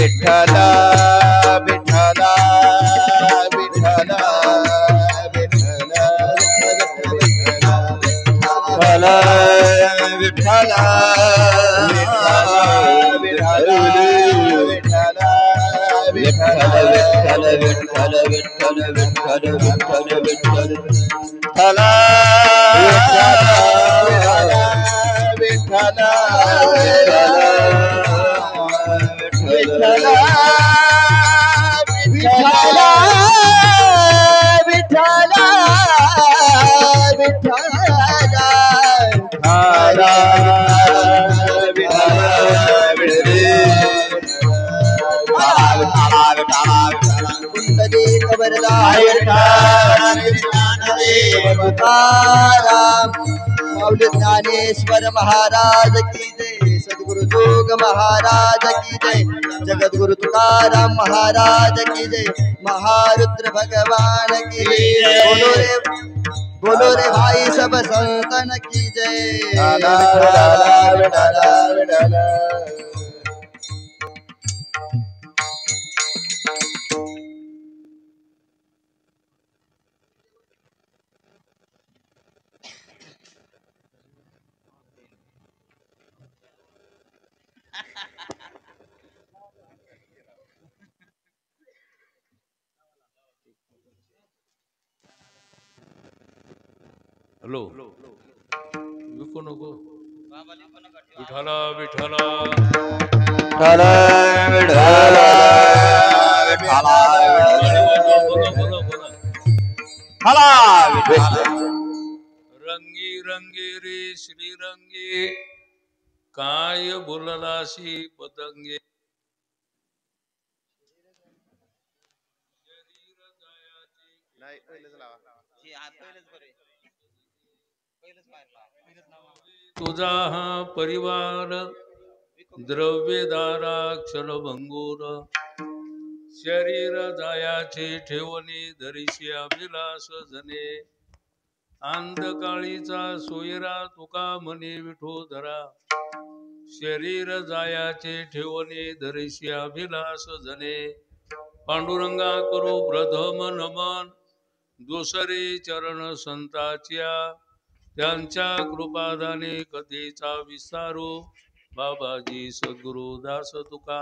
विठ्ठला विठ्ठला विठ्ठला विठ्ठला विठ्ठला विठ्ठला विठ्ठल विठ्ठल विठ्ठल विठ्ठल विठ्ठल विठ्ठल विठ्ठला विठ्ठला विठ्ठला विठ्ठला विठ्ठला विठ्ठला ज्ञानेश्वर महाराज की जय, सद्गुरु जोग महाराज की जय, जगद्गुरु तुकाराम महाराज की जय, महारुद्र भगवान की जय। बोलो रे भाई सब संतन की जय। हॅलो विकू नको विठाला विठाला रंगी रंगी रे श्रीरंगी काय बोललाशी पतंगे तुझा हा परिवार द्रव्यदाराक्षर भंगूर शरीर जायाचे ठेवणे धरिशी अभिलाष जने अंधकाळीचा सोयरा तुका म्हणे विठोधरा शरीर जायाचे ठेवणे धरिशी अभिलाष जने पांडुरंगा करू प्रथम नमन दुसरे चरण संताच्या त्यांच्या कृपादाने कथेचा विस्तारू बाबाजी सद्गुरु दास तुका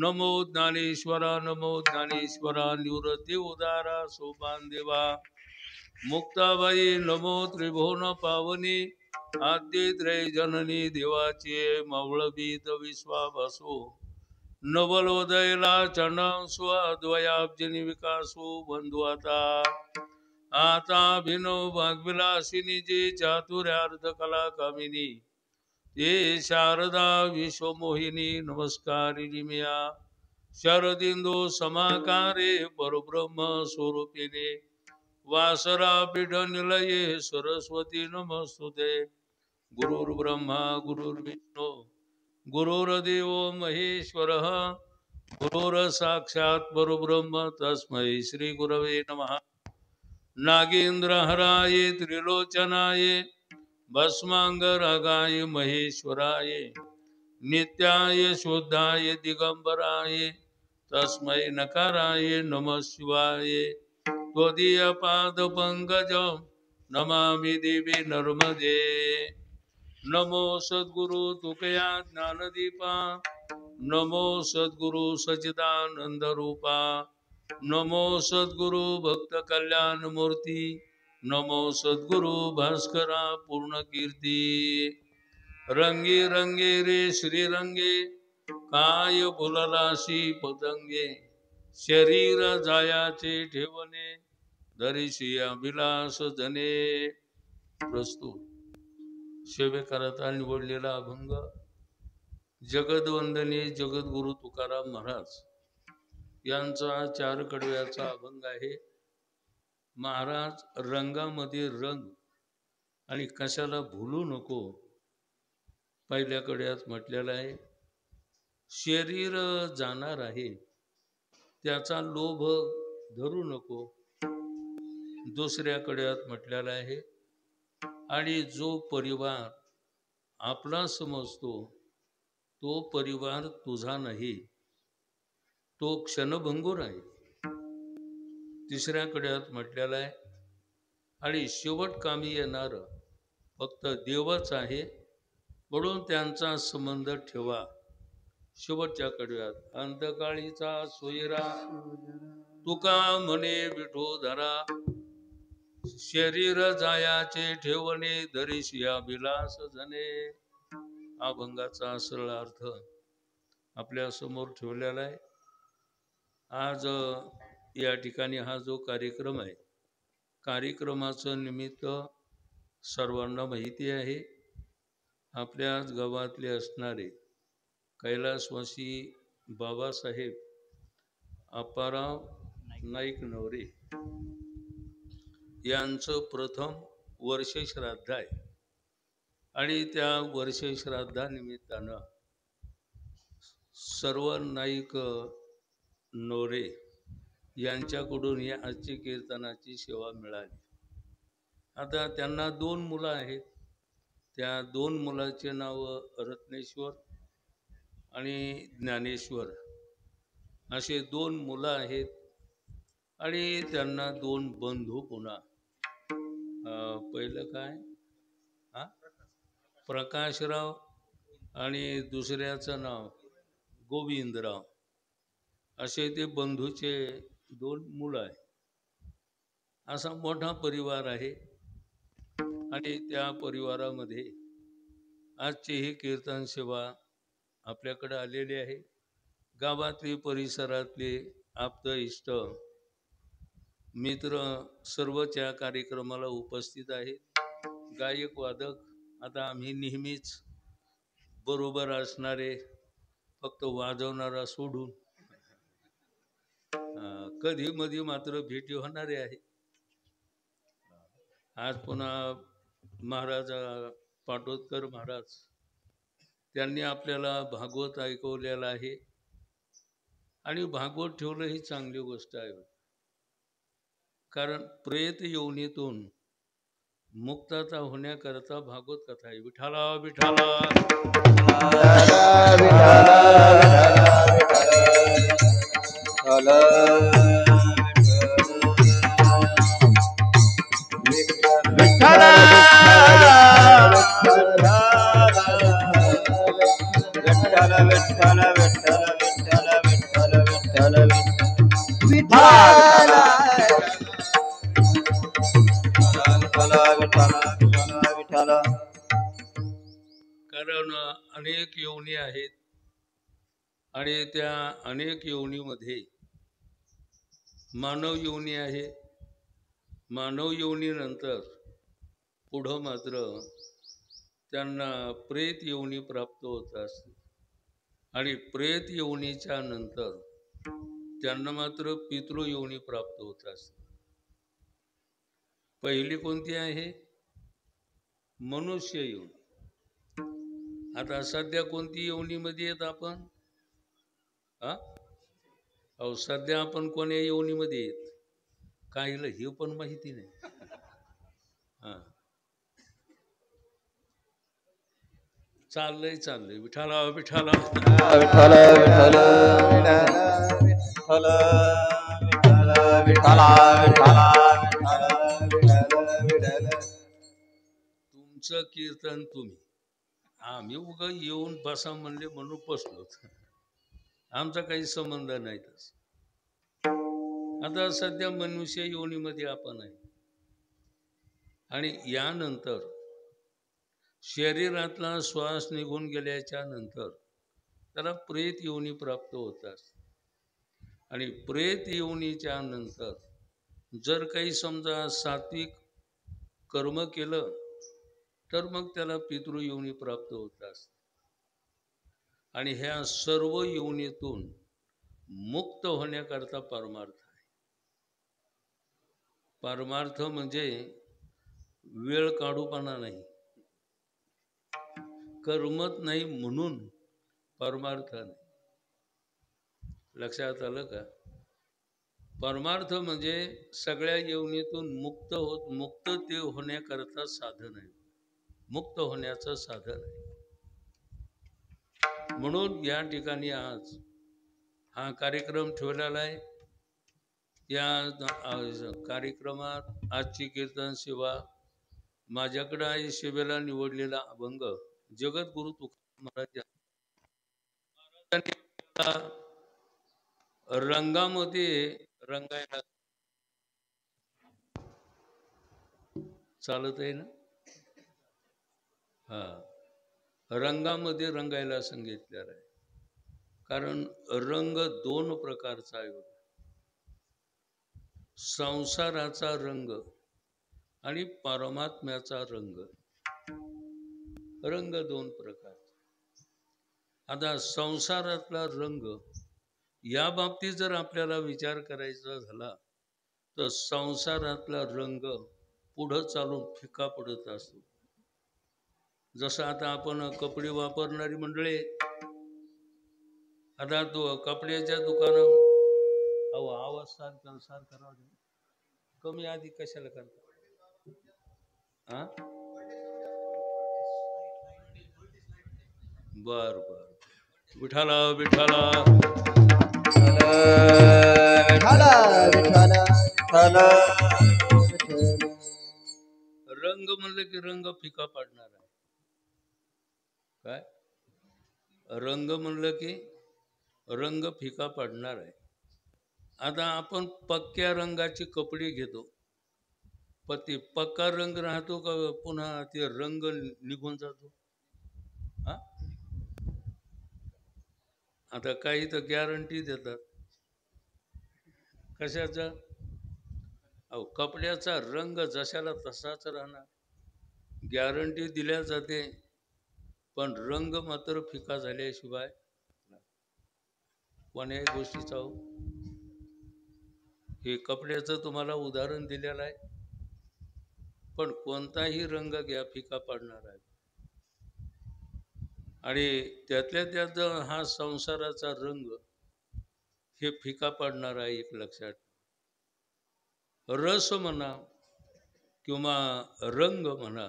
नमो ज्ञानेश्वरा निवृत्ती उदारा सोपान देवा मुक्ताबाई नमो त्रिभुवन पावनी आद्यत्रय जननी देवाचे मवळबीत विश्वाभासो नवलोदयला चंडांसु अद्वयाब्जनी विकासो बंधु आता भिनव भागविलासिनी जे चातुर्यार्थ कला कामिनी ते शारदा विश्वमोहिनी नमस्कारिणी मिया शरदिंदो समाकारे परब्रह्म स्वरूपिणे वासरा पीठ निलये सरस्वती नमस्तुते गुरुर्ब्रह्मा गुरुर्विष्णू गुरुर्देव महेश्वरः गुरुर्साक्षात् परब्रह्म तस्मै श्री गुरवे नमः नागेंद्रहराय त्रिलोचनाय भस्मांगरागाय महेश्वराय नित्याय शुद्धाय दिगंबराय तस्मै नकाराय नमः शिवाय त्वदीय पाद पंकजं नमामि देवी नर्मदे नमो सद्गुरु तुकया ज्ञानदीपा नमो सद्गुरु सच्चिदानंद रूपा नमो सद्गुरु भक्त कल्याण मूर्ती नमो सद्गुरु भास्करा पूर्ण कीर्ती रंगी रंगे रे श्रीरंगे काय बोललाशी पतंगे शरीर जायाचे ठेवणे धरिशी अभिलाष जने प्रस्तुत सेवेकरता निवडलेला अभंग जगदवंदनी जगद्गुरु तुकाराम महाराज यांचा 4 कडव्याचा अभंग आहे। महाराज रंगामध्ये रंग आणि कशाला भूलू नको पहिल्या कडव्यात म्हटलेलं आहे। शरीर जाणार आहे त्याचा लोभ धरू नको दुसऱ्या कडव्यात म्हटलेलं आहे। आणि जो परिवार आपला समजतो तो परिवार तुझा नाही तो क्षणभंगूर आहे, तिसऱ्या कड्यात म्हटलेला आहे. आणि शेवट कामी येणार फक्त देवच आहे, म्हणून त्यांचा संबंध ठेवा. शेवटच्या कडव्यात अंतकाळीचा सोयरा तुका म्हणे विठो धरा, शरीर जायाचे ठेवणे धरीशी अभिलाष जने. अभंगाचा सरळ अर्थ आपल्या समोर ठेवलेला आहे. आज या ठिकाणी हा जो कार्यक्रम आहे, कार्यक्रमाचं निमित्त सर्वांना माहिती आहे. आपल्याच गावातले असणारे कैलासवासी बाबासाहेब आप्पाराव नाईक नवरे यांचं प्रथम वर्ष श्राद्ध आहे. आणि त्या वर्ष श्राद्धानिमित्तानं सर्व नाईक नवरे यांच्याकडून या आजची कीर्तनाची सेवा मिळाली. आता त्यांना 2 मुलं आहेत. त्या 2 मुलाचे नाव रत्नेश्वर आणि ज्ञानेश्वर असे 2 मुलं आहेत. आणि त्यांना 2 बंधू पुन्हा. पहिलं काय प्रकाशराव आणि दुसऱ्याचं नाव गोविंदराव, असे ते बंधूचे 2 मुलं आहे. असा मोठा परिवार आहे. आणि त्या परिवारामध्ये आजची ही कीर्तन सेवा आपल्याकडे आलेली आहे. गावातले परिसरातले आप्त इष्ट मित्र सर्व त्या कार्यक्रमाला उपस्थित आहेत. गायक वादक आता आम्ही नेहमीच बरोबर असणारे, फक्त वाजवणारा सोडून कधी मधी मात्र भेटी होणारे आहे. आज पुन्हा महाराज पाटोदकर महाराज त्यांनी आपल्याला भागवत ऐकवलेलं आहे. आणि भागवत ठेवलं ही चांगली गोष्ट आहे. कारण प्रेत योनीतून मुक्तता होण्याकरता भागवत कथा आहे. विठाला विठाला कारण अनेक योनी आहेत. आणि त्या अनेक योनीमध्ये मानव योनी आहे. मानव योनीनंतर पुढं मात्र त्यांना प्रेत योनी प्राप्त होत असते. आणि प्रेत योनीच्या नंतर त्यांना मात्र पितृ योनी प्राप्त होत असते. पहिली कोणती आहे? मनुष्य योनी. आता सध्या कोणती योनीमध्ये येत आपण? सध्या आपण कोण्या योनीमध्ये येत? काहीला हे पण माहिती नाही. चाललंय विठाला विठाला विठाला विठाला विठाला विठाला. तुमचं कीर्तन तुम्ही, आम्ही उगा येऊन बसा म्हणले म्हणून बसलो. आमचा काही संबंध नाही तस. आता सध्या मनुष्य योनीमध्ये आपण आहे. आणि यानंतर शरीरातला श्वास निघून गेल्याच्या नंतर त्याला प्रेत योनी प्राप्त होतात. आणि प्रेत योनीच्या नंतर जर काही समजा सात्विक कर्म केलं तर मग त्याला पितृ योनी प्राप्त होतात. आणि ह्या सर्व योनीतून मुक्त होण्याकरता परमार्थ आहे. परमार्थ म्हणजे वेळ काढूपणा नाही, कर्मत नाही म्हणून परमार्थ नाही. लक्षात आलं का? परमार्थ म्हणजे सगळ्या योनीतून मुक्त ते होण्याकरता साधन आहे, मुक्त होण्याचं साधन आहे. म्हणून या ठिकाणी आज हा कार्यक्रम ठेवलेला आहे. या कार्यक्रमात आजची कीर्तन सेवा माझ्याकडे आहे. सेवेला निवडलेला अभंग जगद्गुरु तुकाराम महाराजांनी रंगामध्ये रंगायला चालत आहे ना. हा, रंगामध्ये रंगायला सांगितलेलं आहे. कारण रंग दोन प्रकारचा आहे. संसाराचा रंग आणि परमात्म्याचा रंग. रंग दोन प्रकारचे. आता संसारातला रंग या बाबतीत जर आपल्याला विचार करायचा झाला तर संसारातला रंग पुढं चालून फिका पडत असतो. जसं आता आपण कपडे वापरणारी मंडळी, आता तो कपड्याच्या दुकानात अहो आवाज सारखा कमी आधी कशाला करता. हा, बर बर, विठाला विठाला रंग म्हणलं की रंग फिका पडणार आहे. काय रंग म्हणलं की रंग फिका पडणार आहे. आता आपण पक्क्या रंगाचे कपडे घेतो, पण ते पक्का रंग राहतो का पुन्हा ते रंग निघून जातो. हा, आता काही तर गॅरंटी देतात कशाचा. अहो कपड्याचा रंग जशाला तसाच राहणार, गॅरंटी दिल्या जाते, पण रंग मात्र फिका झाल्याशिवाय कोण्याही गोष्टीचा. हे कपड्याचं तुम्हाला उदाहरण दिलेलं आहे, पण कोणताही रंग घ्या फिका पडणार आहे. आणि त्यातल्या त्यात हा संसाराचा रंग हे फिका पडणार आहे. एक लक्षात, रस म्हणा किंवा रंग म्हणा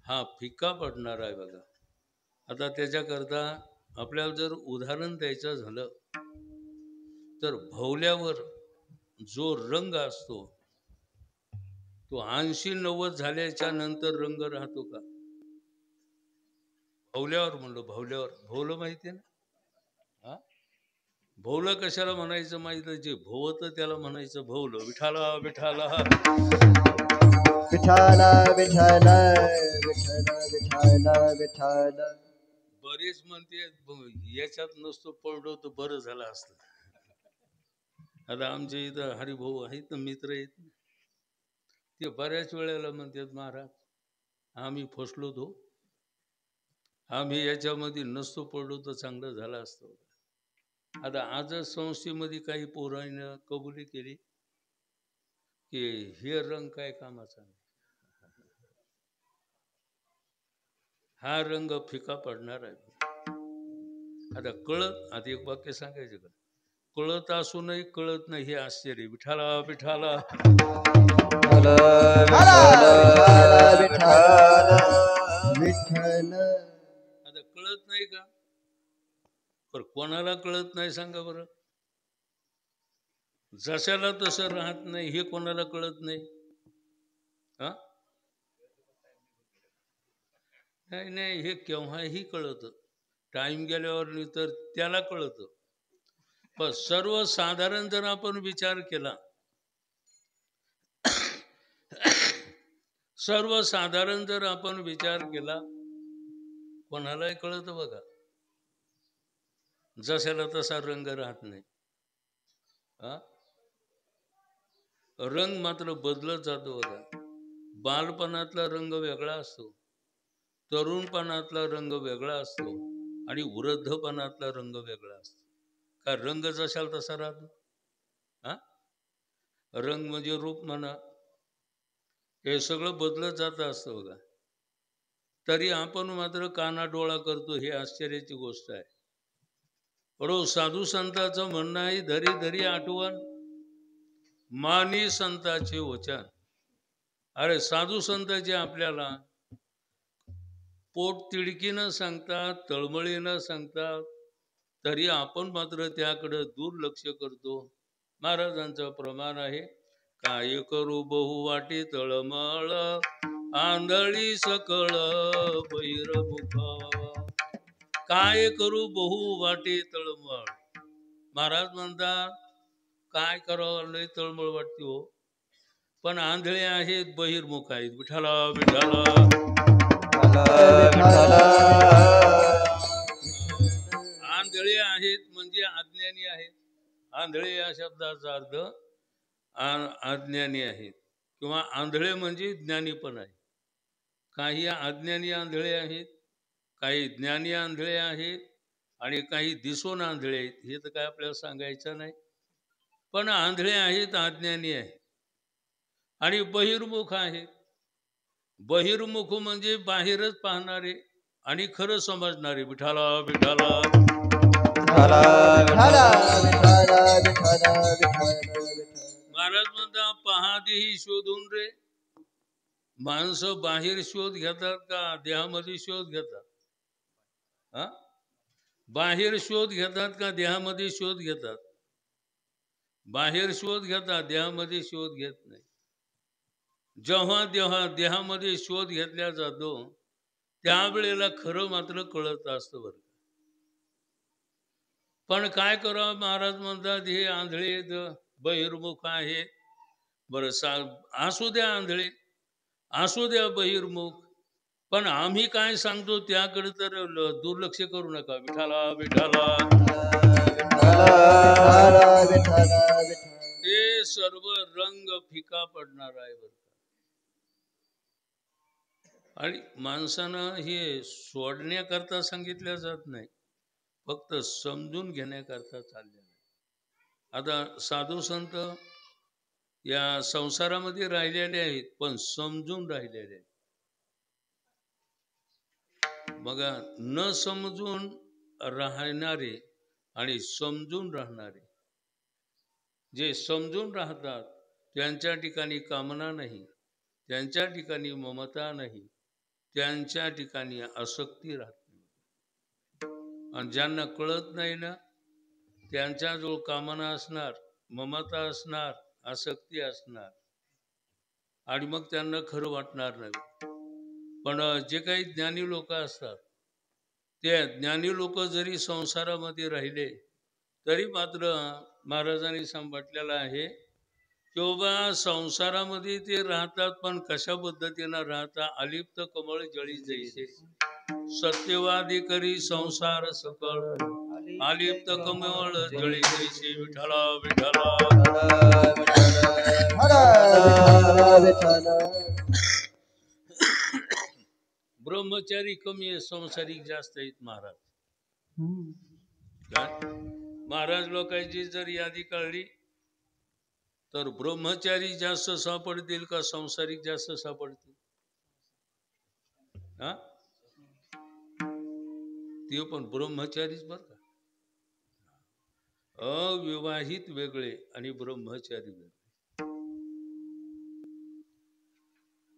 हा फिका पडणार आहे बघा. आता त्याच्याकरता आपल्याला जर उदाहरण द्यायचं झालं तर भवल्यावर जो रंग असतो तो 80-90 झाल्याच्या नंतर रंग राहतो का. भवल्यावर म्हणलो, भवल्यावर, भवलं माहिती ना. हा, भवलं कशाला म्हणायचं माहिती, जे भोवत त्याला म्हणायचं भवलं. विठाला विठाला विठाला विठाला विठाला विठाला. बरेच म्हणते याच्यात नसतो पडलो तर बरं झालं असतं. आता आमच्या इथं हरिभाऊ आहेत ना, मित्र आहेत, ते बऱ्याच वेळेला म्हणतात महाराज आम्ही फसलो तो, आम्ही याच्यामध्ये नसतो पडलो तर चांगलं झालं असतं. आता आजच संस्थेमध्ये काही पोरांनी कबुली केली की हे रंग काय कामाचा नाही, हा रंग फिका पडणार आहे. आता कळत, आता एक वाक्य सांगायचं का, कळत असूनही कळत नाही हे आश्चर्य. विठाला विठाला आता कळत नाही का, पण कोणाला कळत नाही सांगा बरं. जशाला तसं राहत नाही हे कोणाला कळत नाही. हा, नाही नाही, हे केव्हाही कळतं, टाइम गेल्यावर तर त्याला कळतं. पण सर्वसाधारण जर आपण विचार केला, सर्वसाधारण जर आपण विचार केला कोणालाही कळतं बघा, जशाला तसा रंग राहत नाही. हा, रंग मात्र बदलत जातो बघा. बालपणातला रंग वेगळा असतो, तरुणपणातला रंग वेगळा असतो आणि वृद्धपणातला रंग वेगळा असतो. का रंग जशाला तसा राहतो. हा, रंग म्हणजे रूप म्हणा, हे सगळं बदलत जातं असतं बघा. तरी आपण मात्र काना डोळा करतो, हे आश्चर्याची गोष्ट आहे. बरो साधू संतांचं म्हणणं आहे, धरी धरी आठवण मानी संतांचे वचन. अरे साधू संत जे आपल्याला पोट तिडकी न सांगतात, तळमळी न सांगतात, तरी आपण मात्र त्याकडं दुर्लक्ष करतो. महाराजांचं प्रमाण आहे, काय करू बहु वाटे तळमळ, आंधळी सकळ बहिर्मुख. काय करू बहु वाटे तळमळ. महाराज म्हणतात काय करावं लय तळमळ वाटते हो, पण आंधळे आहेत, बहिर्मुख आहेत. विठाला विठाला आंधळे आहेत म्हणजे अज्ञानी आहेत. आंधळे या शब्दाचा अर्थ अज्ञानी आहेत, किंवा आंधळे म्हणजे ज्ञानी पण आहे. काही अज्ञानी आंधळे आहेत, काही ज्ञानी आंधळे आहेत, आणि काही दिसून आंधळे आहेत. हे तर काय आपल्याला सांगायचं नाही, पण आंधळे आहेत, अज्ञानी आहेत, आणि बहिर्मुख आहेत. बहिर्मुख म्हणजे बाहेरच पाहणारे आणि खरं समजणारे. विठाला विठाला महाराज म्हणता पहादेही शोधून रे. माणसं बाहेर शोध घेतात का देहामध्ये शोध घेतात? हा, बाहेर शोध घेतात का देहामध्ये शोध घेतात? बाहेर शोध घेतात, देहामध्ये शोध घेत नाही. जेव्हा देहामध्ये शोध घेतला जातो त्यावेळेला खरं मात्र कळत असतं बरं. पण काय करावं, महाराज म्हणतात हे आंधळे बहिर्मुख आहेत. बरं असू द्या आंधळे, असू द्या बहिर्मुख, पण आम्ही काय सांगतो त्याकडे तर दुर्लक्ष करू नका. विठाला विठाला हे सर्व रंग फिका पडणार आहे बरं. आणि माणसानं हे सोडण्याकरता सांगितलं जात नाही, फक्त समजून घेण्याकरता चालले. आता साधू संत या संसारामध्ये राहिलेले आहेत, पण समजून राहिलेले आहेत. बघा, न समजून राहणारे आणि समजून राहणारे. जे समजून राहतात त्यांच्या ठिकाणी कामना नाही, त्यांच्या ठिकाणी ममता नाही, त्यांच्या ठिकाणी आसक्ती राहते. आणि ज्यांना कळत नाही ना, त्यांच्याजवळ कामना असणार, ममता असणार, आसक्ती असणार, आणि मग त्यांना खरं वाटणार नाही. पण जे काही ज्ञानी लोक असतात, ते ज्ञानी लोक जरी संसारामध्ये राहिले तरी मात्र महाराजांनी सांगितलेलं आहे की बाबा संसारामध्ये ते राहतात, पण कशा पद्धतीनं राहतात? अलिप्त कमळ जळी जैसे, सत्यवादी करी संसार सकळ, अलिप्त कमळ जळी जैसे. विठाला विठाला ब्रह्मचारी कमी आहे, संसारिक जास्त आहेत. महाराज काय महाराज लोकांची जर यादी काढली तर ब्रह्मचारी जास्त सापडतील का संसारिक जास्त सापडतील? हा, ते पण ब्रह्मचारीच बर का. अविवाहित वेगळे आणि ब्रह्मचारी वेगळे.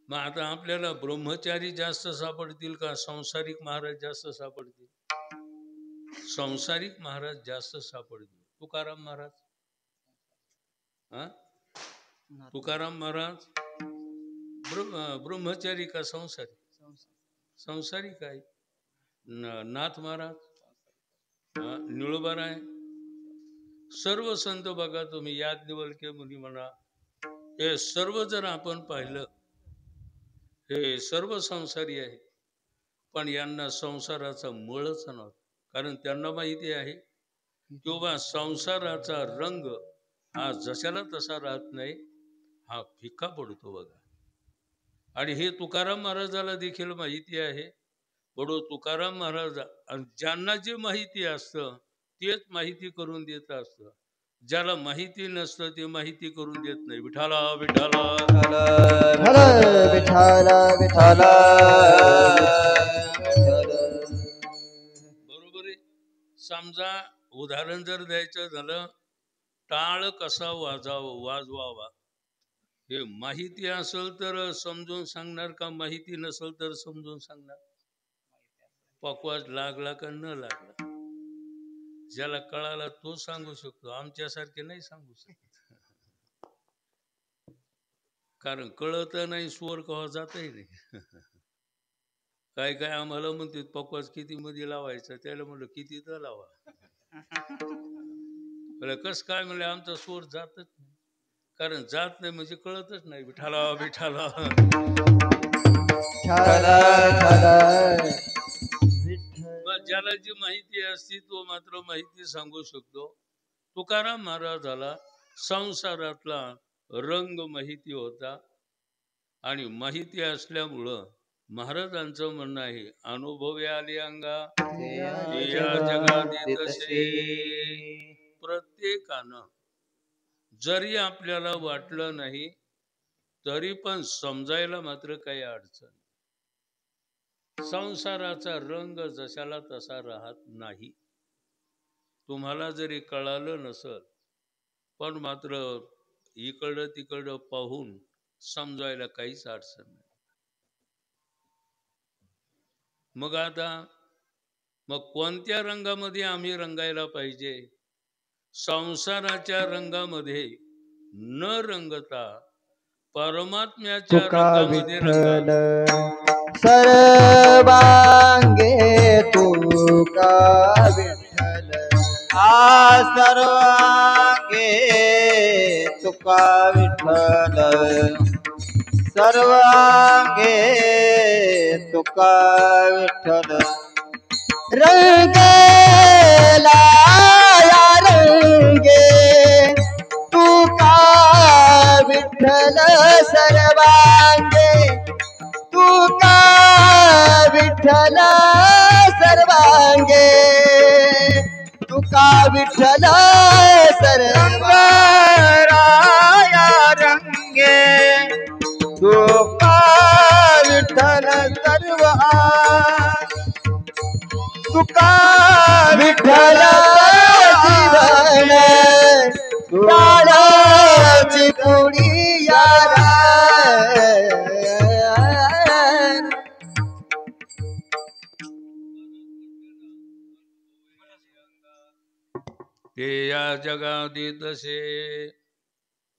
मग आता आपल्याला ब्रह्मचारी जास्त सापडतील का संसारिक महाराज जास्त सापडतील? संसारिक महाराज जास्त सापडतील. तुकाराम महाराज, हा, तुकाराम महाराज ब्रह्मचारी का संसारिक? संसारिक आहे. नाथ महाराज, निळोबाराय, सर्व संत बघा तुम्ही, याज्ञवल्क्य मुनी म्हणा, हे सर्व जर आपण पाहिलं, हे सर्व संसारी आहे. पण यांना संसाराचा मळच नव्हता, कारण त्यांना माहिती आहे की बाबा संसाराचा रंग हा जशाला तसा राहत नाही, हा फिका पडतो बघा. आणि हे तुकाराम महाराजाला देखील माहिती आहे. बडो तुकाराम महाराज ज्यांना जे माहिती असतं तेच माहिती करून देत असतं, ज्याला माहिती नसतं ते माहिती करून देत नाही. विठाला विठाला विठाला. बरोबर आहे. समजा उदाहरण जर द्यायचं झालं, टाळ कसा वाजवावा हे माहिती असेल तर समजून सांगणार का माहिती नसेल तर समजून सांगणार? पकवाज लागला का न लागला, ज्याला कळाला तो सांगू शकतो, आमच्यासारखे नाही सांगू शकत. कारण कळत नाही स्वर कवा जातही नाही. काय काय आम्हाला म्हणते पकवास किती मध्ये लावायचा, त्याला म्हणलं किती तर लावा. कस काय म्हणले आमचा स्वर जातच नाही. कारण जात नाही म्हणजे कळतच नाही. विठाला विठाला. मग ज्याला जी माहिती असती तो मात्र माहिती सांगू शकतो. तुकाराम महाराजाला संसारातला रंग माहिती होता आणि माहिती असल्यामुळं महाराजांचं म्हणणं आहे, अनुभवी आली अंगा या जगात तसे. प्रत्येकानं जरी आपल्याला वाटलं नाही तरी पण समजायला मात्र काही अडचण. संसाराचा रंग जशाला तसा राहत नाही. तुम्हाला जरी कळालं नसल पण मात्र इकडं तिकडं पाहून समजायला काहीच अडचण नाही. मग आता कोणत्या रंगामध्ये आम्ही रंगायला पाहिजे? संसाराच्या रंगामध्ये न रंगता परमात्म्याच्या रंगामध्ये रंगा. सर्वांगे तुका विठ्ठल, सर्वांगे तुका विठ्ठल, सर्वांगे तुका विठ्ठल. रंगेला या रंगे तुका विठ्ठल, सर्वांगे तुका विठ्ठल, सर्वांगे तुका विठ्ठल, सर्वाया रंगे तुका विठ्ठल, सर्वा तुका विठ्ठल. जीवन प्राणाची पुडी यारा. ते या जगादी तसे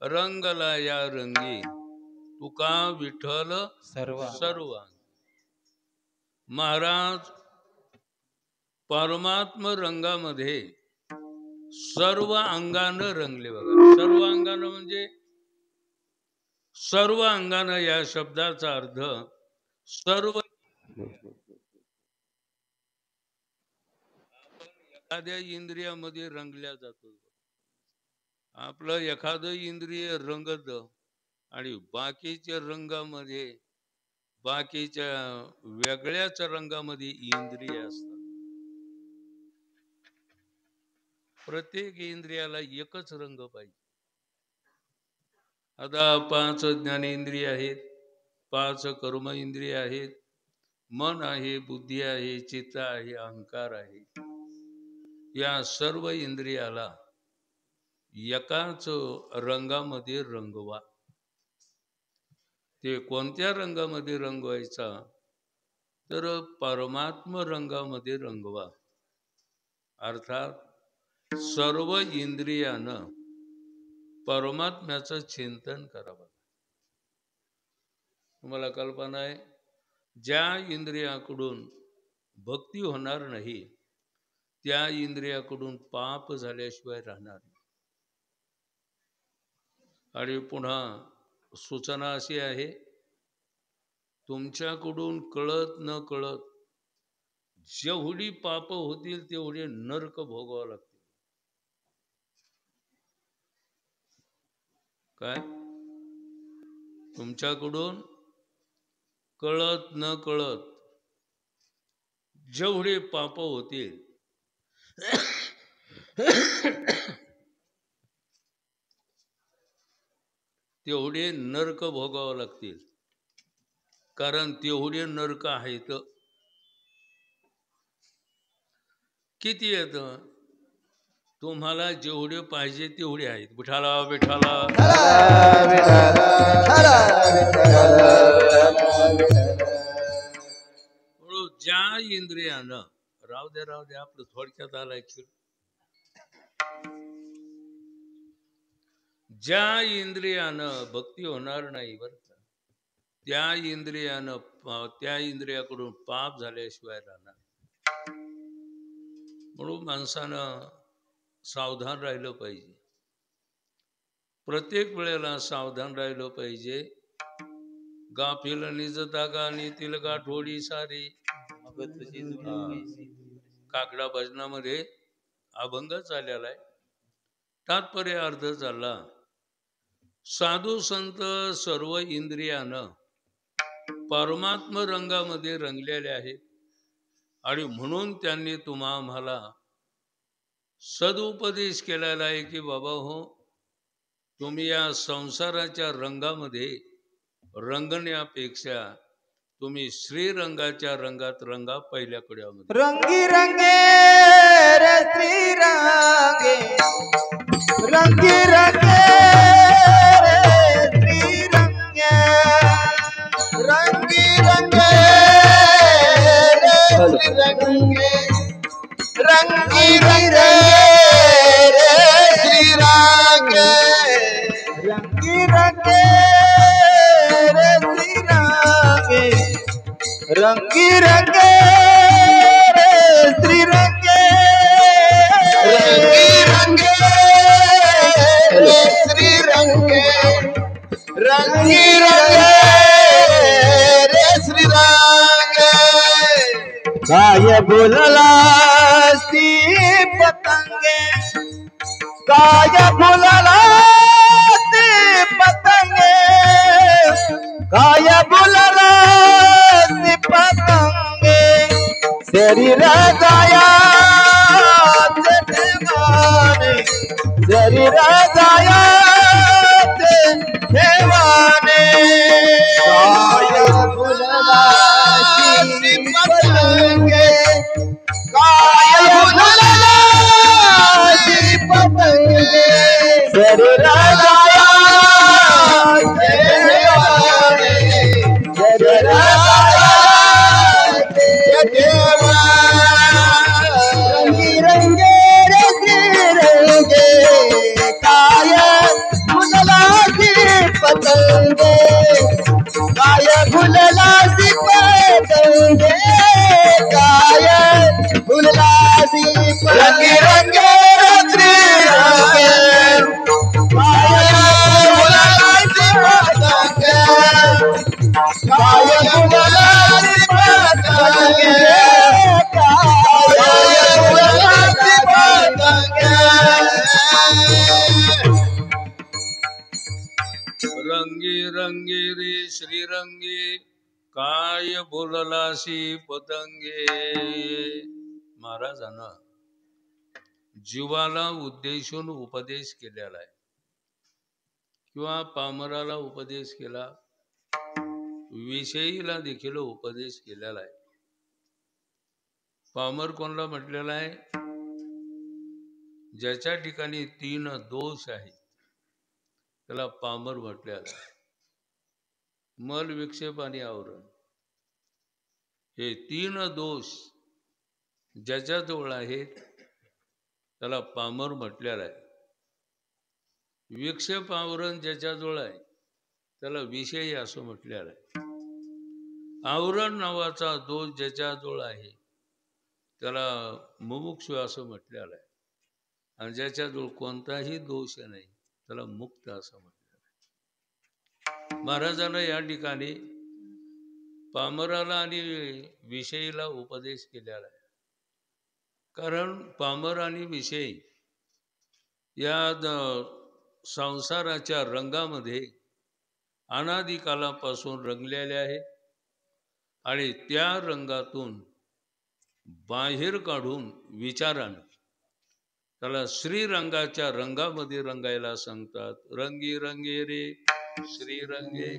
रंगला या रंगी तुका विठ्ठल सर्व. महाराज परमात्म रंगामध्ये सर्व अंगानं रंगले. बघा, सर्व अंगानं म्हणजे सर्व अंगानं या शब्दाचा अर्थ सर्व. एखाद्या इंद्रियामध्ये रंगल्या जातो. आपलं एखादं इंद्रिय रंगत आणि बाकीच्या रंगामध्ये बाकीच्या वेगळ्याच रंगामध्ये इंद्रिय असतात. प्रत्येक इंद्रियाला एकच रंग पाहिजे. आता 5 ज्ञानेंद्रिय आहेत, 5 कर्म इंद्रिय आहेत, मन आहे, बुद्धी आहे, चित्त आहे, अहंकार आहे. या सर्व इंद्रियाला एकाच रंगामध्ये रंगवा. ते कोणत्या रंगामध्ये रंगवायचा? तर परमात्म रंगामध्ये रंगवा. अर्थात सर्व इंद्रियानं परमात्म्याचं चिंतन करावं. तुम्हाला कल्पना आहे, ज्या इंद्रियाकडून भक्ती होणार नाही त्या इंद्रियाकडून पाप झाल्याशिवाय राहणार नाही. आणि पुन्हा सूचना अशी आहे, तुमच्याकडून कळत न कळत जेवढी पाप होतील तेवढे नरक भोगावं लागतील. काय? तुमच्याकडून कळत न कळत जेवढे पाप होतील तेवढे नरक भोगावं लागतील. कारण तेवढे नरक आहेत. किती आहेत? तुम्हाला जेवढे पाहिजे तेवढे आहेत. विठाला विठाला. ज्या इंद्रियानं राहू दे आपलं थोडक्यात आलाय खेळ. ज्या इंद्रियानं भक्ती होणार नाही बरं का, त्या इंद्रियाकडून पाप झाल्याशिवाय राहणार. म्हणून माणसानं सावधान राहिलं पाहिजे, प्रत्येक वेळेला सावधान राहिलं पाहिजे. गाफील निजता का नीतील गाठोडी सारी, काकडा भजनामध्ये अभंग चाललेला आहे. तात्पर्य अर्थ चालला, साधू संत सर्व इंद्रियानं परमात्म रंगामध्ये रंगलेले आहेत आणि म्हणून त्यांनी आम्हाला सदुपदेश केलेला आहे की बाबा हो, तुम्ही या संसाराच्या रंगामध्ये रंगण्यापेक्षा तुम्ही श्रीरंगाच्या रंगात रंगा. पहिल्या कड्यामध्ये रंगी रंगे रे श्री रंगे, रंगी रंगे रे श्री रंगे, रंगी रंगे रे श्री रंगे, रंगी रंगे रे श्री रंगे, रंगी रंगे रे श्री रंगे, रंगी रंगे रे श्री रंगे, रंगी रंगे रे श्री रंगे, रंगी रंगे रे श्री रंगे. काय बोलला सी पतंगे, काय बोलला सी पतंगे, काय बोलला सी पतंगे, शरीर जाया ठेवाने, शरीर जाया ठेवाने. काय बोलला सी पतंगे, काय बोलला सी पतंगे, शरीर जाया ठेवाने, शरीर रंगी रंगे रे श्री रंगे, काय फुलला सी पतंगे, काय फुलला सी पतंगे, काय फुलला सी रंगी रंगे रे श्री रंगे, काय फुलला सी पतंगे, काय फुलला सी पतंगे, रंगी रंगी रे श्रीरंगे, काय बोललासी पतंगे. महाराजांना जीवाला उद्देशून उपदेश केलेला आहे किंवा पामराला उपदेश केला, विषयीला देखील उपदेश केलेला आहे. पामर कोणाला म्हटलेला आहे? ज्याच्या ठिकाणी 3 दोष आहेत त्याला पामर म्हटलेला आहे. मल, विक्षेप आणि आवरण, हे 3 दोष ज्याच्याजवळ आहेत त्याला पामर म्हटलेला आहे. विक्षेप, आवरण ज्याच्याजवळ आहे त्याला विषयी असं म्हटलेलं आहे. आवरण नावाचा दोष ज्याच्याजवळ आहे त्याला मुमुक्षु असं म्हटलेलं आहे. आणि ज्याच्याजवळ कोणताही दोष नाही त्याला मुक्त असं म्हटलेलं आहे. महाराजांना या ठिकाणी पामराला आणि विषयीला उपदेश केलेला आहे. कारण पामर आणि विषयी या संसाराच्या रंगामध्ये अनादिकालापासून रंगलेले आहेत आणि त्या रंगातून बाहेर काढून विचारानं त्याला श्रीरंगाच्या रंगामध्ये रंगायला सांगतात. रंगी रंगे रे श्रीरंगे.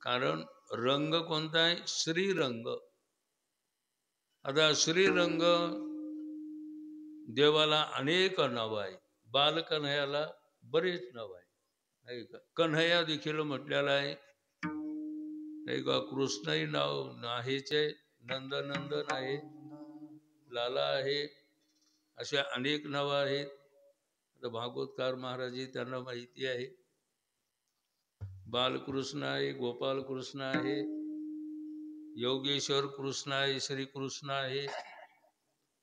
कारण रंग कोणता आहे? श्रीरंग. आता श्रीरंग देवाला अनेक नाव आहे. बालकन्हैयाला बरेच नाव आहे, नाही का? कन्हैया देखील म्हटलेला आहे, नाही का? कृष्णही नाव आहेच आहे, नंदनंदन आहे, लाला आहे, अशा अनेक नावं आहेत. आता भागवतकार महाराज त्यांना माहिती आहे. बालकृष्ण आहे, गोपाल कृष्ण आहे, योगेश्वर कृष्ण आहे, श्रीकृष्ण आहे,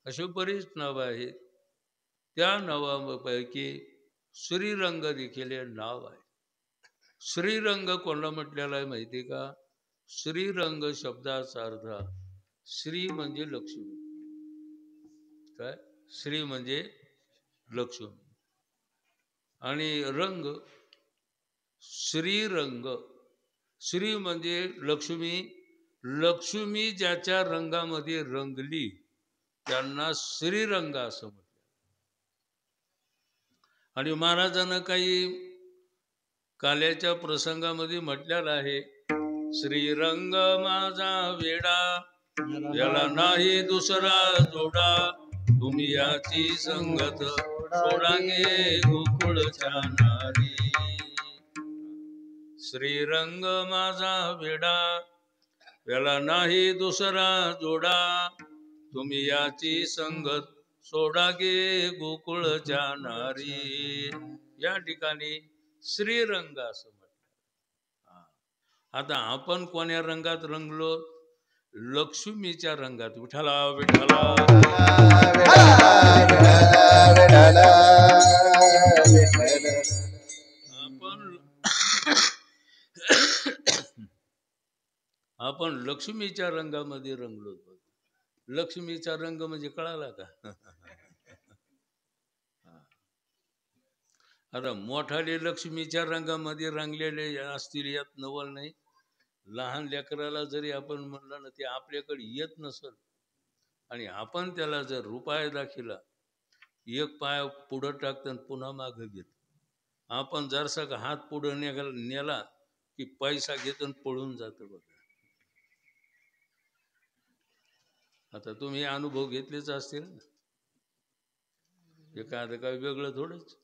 असे बरेच नावं आहेत. त्या नावापैकी श्रीरंग देखील हे नाव आहे. श्रीरंग कोणाला म्हटलेला आहे माहिती का? श्रीरंग शब्दाचा अर्थ श्री म्हणजे लक्ष्मी. काय? श्री म्हणजे लक्ष्मी आणि रंग श्रीरंग. श्री म्हणजे लक्ष्मी. लक्ष्मी ज्याच्या रंगामध्ये रंगली त्यांना श्रीरंग असं म्हटलं. आणि महाराजांना काही काल्याच्या प्रसंगामध्ये म्हटलेलं आहे, श्रीरंग माझा वेडा याला नाही दुसरा जोडा, तुम्ही याची संगत सोडा गे गोकुळच्या नारी. श्रीरंग माझा वेडा याला नाही दुसरा जोडा, तुम्ही याची संगत सोडा गे गोकुळच्या नारी. या ठिकाणी श्रीरंग असं म्हटलं. आता आपण कोण्या रंगात रंगलो? लक्ष्मीच्या रंगात. विठ्ठला विठ्ठला आपण लक्ष्मीच्या रंगामध्ये रंगलो. लक्ष्मीचा रंग म्हणजे कळाला का? आता मोठाले लक्ष्मीच्या रंगामध्ये रंगलेले असतील यात नवल नाही. लहान लेकराला जरी आपण म्हणलं ना, ते आपल्याकडे येत नसल आणि आपण त्याला जर रुपये दाखिला, एक पाय पुढं टाकतं पुन्हा मागं घेत. आपण जरसा का हात पुढं नेला की पैसा घेत पळून जातं बघा. आता तुम्ही अनुभव घेतलेच असतील ना. एखादं काय वेगळं थोडंच.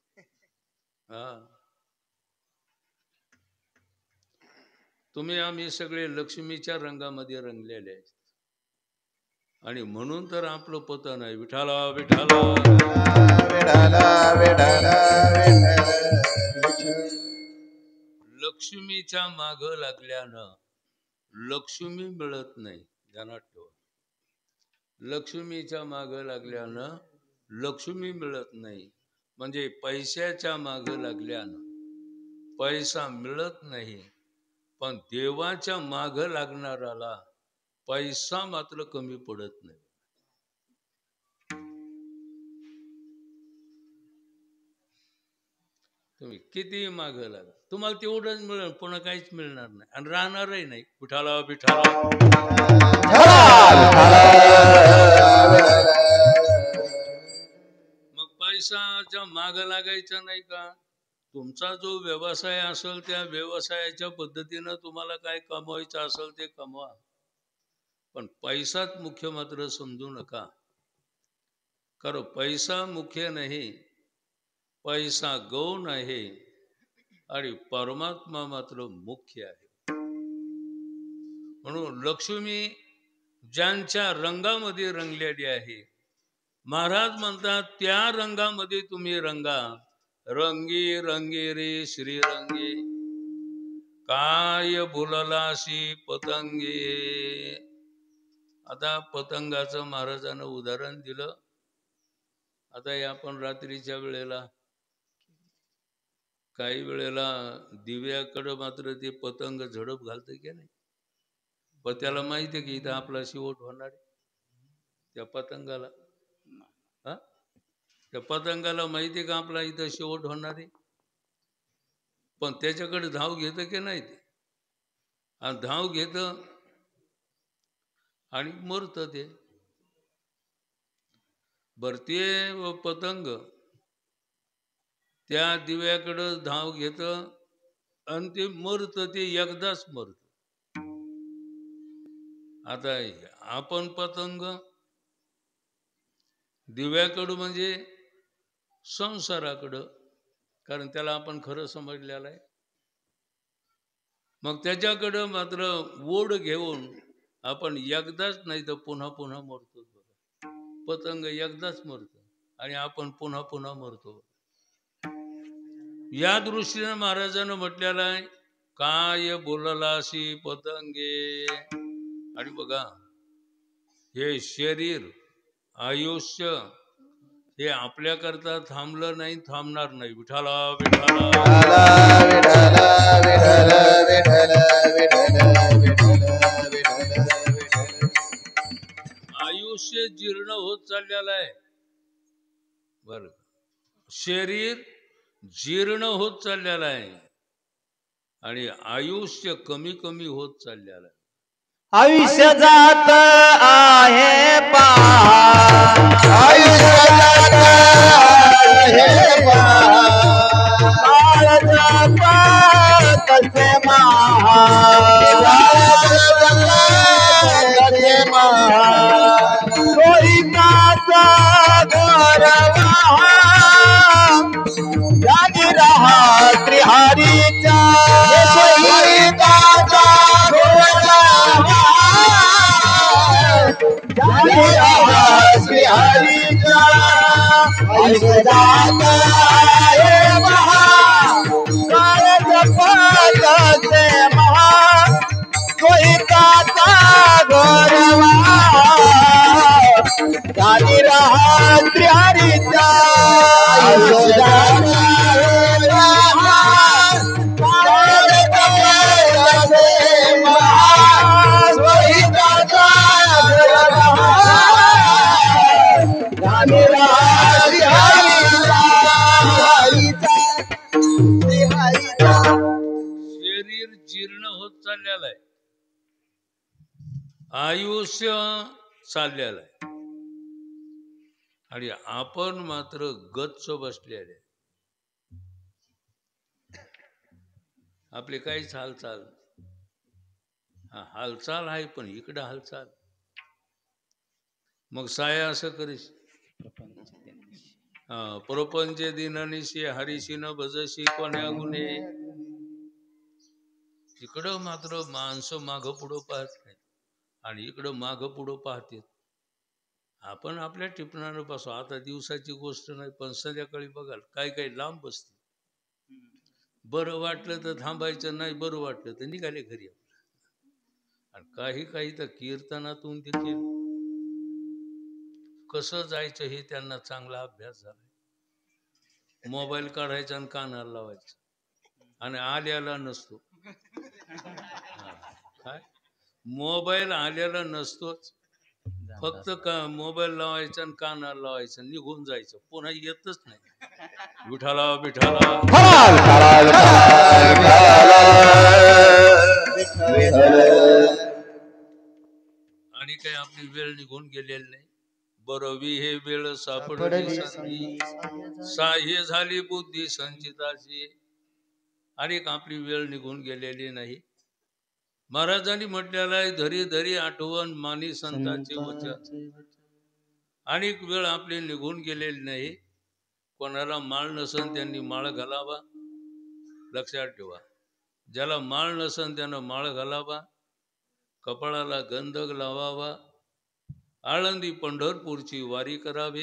तुम्ही आम्ही सगळे लक्ष्मीच्या रंगामध्ये रंगलेले आहेत आणि म्हणून तर आपलं पतन आहे. विठाला विठाला लक्ष्मीच्या माग लागल्यानं लक्ष्मी मिळत नाही. ध्यानात ठेवा. लक्ष्मीच्या माग लागल्यानं लक्ष्मी मिळत नाही. म्हणजे पैशाच्या माग लागल्यानं पैसा मिळत नाही. पण देवाच्या माग लागणाराला पैसा मात्र कमी पडत नाही. तुम्ही किती माग लागा, तुम्हाला तेवढंच मिळेल, पुन्हा काहीच मिळणार नाही आणि राहणारही नाही. विठाला विठाला मग पैशाच्या माग लागायचा नाही का? तुमचा जो व्यवसाय असेल त्या व्यवसायाच्या पद्धतीनं तुम्हाला काय कमवायचं असेल ते कमवा, पण पैसाच मुख्य मात्र समजू नका. कारण पैसा मुख्य नाही, पैसा गौण आहे आणि परमात्मा मात्र मुख्य आहे. म्हणून लक्ष्मी ज्यांच्या रंगामध्ये रंगलेली आहे, महाराज म्हणतात त्या रंगामध्ये तुम्ही रंगा. रंगी रंगी रे श्रीरंगी काय बोललाशी पतंगे. आता पतंगाचं महाराजांना उदाहरण दिलं. आता हे आपण रात्रीच्या वेळेला काही वेळेला दिव्याकडं मात्र ते पतंग झडप घालतं की नाही. पण त्याला माहिती आहे की इथं आपला शेवट होणार आहे. त्या पतंगाला त्या पतंगाला माहिती आहे का आपला इथं शेवट होणार आहे. पण त्याच्याकडे धाव घेतं की नाही ते, आणि धाव घेतं आणि मरतं ते. भरतीये व पतंग त्या दिव्याकडं धाव घेतं आणि ते मरतं, ते एकदाच मरतं. आता आपण पतंग दिव्याकडं म्हणजे संसाराकडं, कारण त्याला आपण खरं समजलेलं आहे. मग त्याच्याकडं मात्र ओढ घेऊन आपण एकदाच नाही तर पुन्हा पुन्हा मरतो. पतंग एकदाच मरतो. आणि आपण पुन्हा पुन्हा मरतो. या दृष्टीने महाराजांना म्हटलेलं आहे, काय बोललासी पतंगे. आणि बघा, हे शरीर आयुष्य हे आपल्याकरता थांबलं नाही, थांबणार नाही. विठाला विठाला आयुष्य जीर्ण होत चाललेलं आहे. बर, शरीर जीर्ण होत चाललेलं आहे आणि आयुष्य कमी कमी होत चाललेलं आहे. आयुष्य जात आहे आयुष्य जात आहे कसे कोई काचा गौरवा जागी रहा त्रिहारीचा कोई काचा गौरवा जागी रहा त्रिहारीचा आयुष्य जात आहे से महा कोई काचा गौरवा जागी रहा त्रिहारीचा आयुष्य जात शरीर जीर्ण होत चाललेलं आहे, आयुष्य चाललेलं आहे आणि आपण मात्र गच्च बसलेले. आपली काहीच हालचाल, हालचाल आहे पण इकडं हालचाल. मग साया असं करीस, प्रपंच दिननिशी हरिशी न भजशी कोण्या गुणे. इकडं मात्र माणसं मागं पुढं पाहत नाहीत आणि इकडं मागं पुढं पाहतात. आपण आपल्या टिपणानं बसू. आता दिवसाची गोष्ट नाही, पण संध्याकाळी बघाल काही काही लांब बसते. बरं वाटलं तर थांबायचं, नाही बरं वाटलं तर निघाले घरी. आणि काही काही तर कीर्तनातून देखील कसं जायचं हे त्यांना चांगला अभ्यास झाला. मोबाईल काढायचा आणि कानाला लावायचा आणि आल्याला नसतो. काय मोबाईल आलेला नसतोच, फक्त मोबाईल लावायचा आणि कानाला लावायचं, निघून जायचं, पुन्हा येतच नाही. विठाला विठाला आणि काही आपली वेळ निघून गेलेली नाही. बरोवी हे वेळ सापडली संधी, साह्य झाली बुद्धी संचिताची. आणि आपली वेळ निघून गेलेली नाही. महाराजांनी म्हटलेलं आहे, धरी धरी आठवण मानी संतांचे वचन. अनेक वेळ आपली निघून गेलेली नाही. कोणाला माळ नसन त्यांनी माळ घालावा, लक्षात ठेवा. ज्याला माळ नसन त्यानं माळ घालावा, कपाळाला गंधक लावावा, आळंदी पंढरपूरची वारी करावी,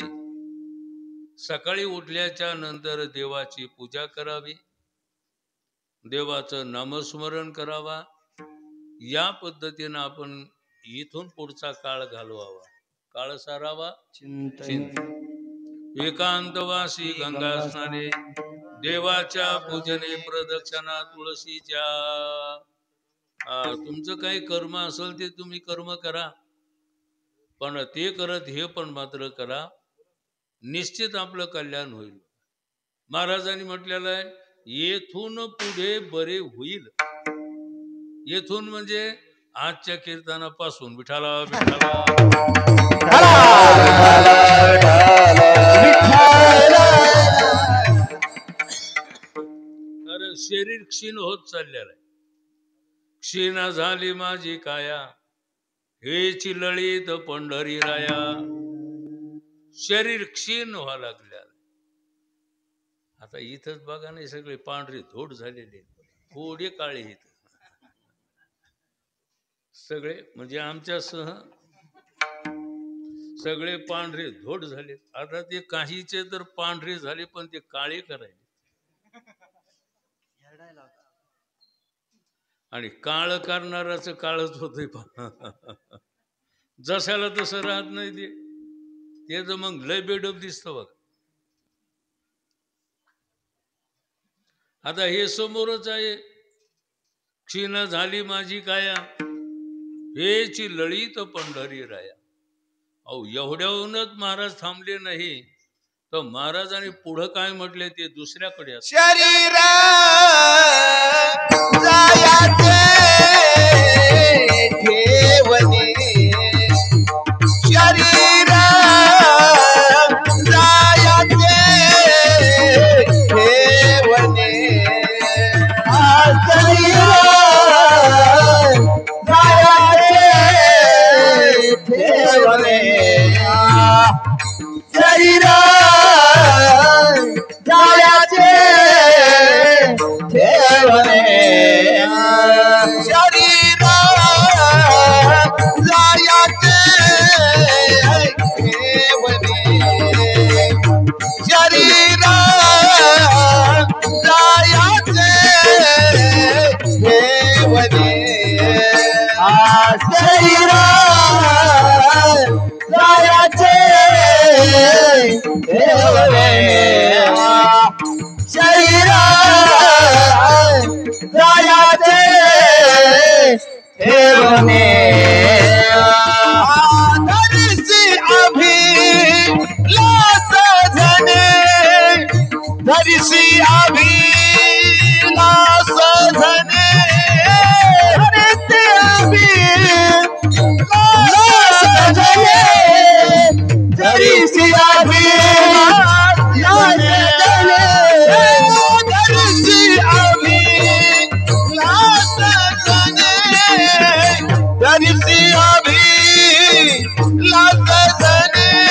सकाळी उठल्याच्या नंतर देवाची पूजा करावी, देवाचं नामस्मरण करावा. या पद्धतीनं आपण इथून पुढचा काळ घालवावा. काळ सारावा चिंतन, एकांतवासी गंगा स्नाने, देवाच्या पूजने प्रदक्षिणा तुळशीच्या. तुमचं काही कर्म असेल ते तुम्ही कर्म करा, पण ते करत हे पण मात्र करा, निश्चित आपलं कल्याण होईल. महाराजांनी म्हटलेलं आहे, येथून पुढे बरे होईल. येथून म्हणजे आजच्या कीर्तनापासून. विठाला विठाला अरे शरीर क्षीण होत चाललेलं आहे. क्षीण झाली माझी काया, हेची लळीत पंढरी राया. शरीर क्षीण व्हायला लागलेलं. आता इथंच बघा नाही, सगळे पांढरे धोड झालेले, थोडे काळे इथं सगळे, म्हणजे आमच्या सगळे पांढरे धोट झाले. आता ते काहीचे तर पांढरे झाले पण ते काळे करायचे. आणि काळ करणाराच काळच होतंय. जसाला तसं राहत नाही ते. ते तर मग लय बेडप दिसतं बघ. आता हे समोरच आहे. क्षीण झाली माझी काया, हेची लळीत पंढरी राया. अहो एवढ्याहूनच महाराज थांबले नाही तर महाराजांनी पुढं काय म्हटले ते दुसऱ्याकडे. शरीर जायाचे ठेवणे, शरीर जायाचे ठेवणे, शरीर जायाचे ठेवणे, शरीर जायाचे ठेवणे, शरीर जायाचे ठेवणे, शरीर जायाचे ठेवणे, शरीर जायाचे ठेवणे, शरीर जायाचे ठेवणे, धरिसी अभिलाष धने, धरिसी अभिलाष धने, धरिसी अभिलाष धने, धरिसी अभिलाष धने, धरिसी अभिलाष धने, धरिसी अभिलाष धने, धरिसी अभिलाष धने,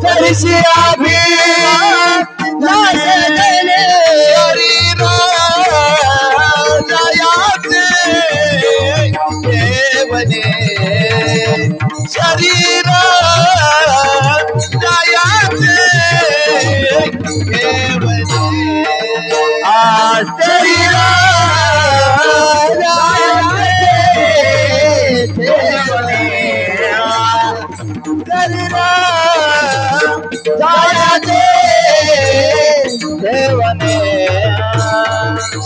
धरिसी अभिलाष धने, शरीर जायाचे ठेवणे, शरीर जायाचे ठेवणे, शरीर जायाचे ठेवणे,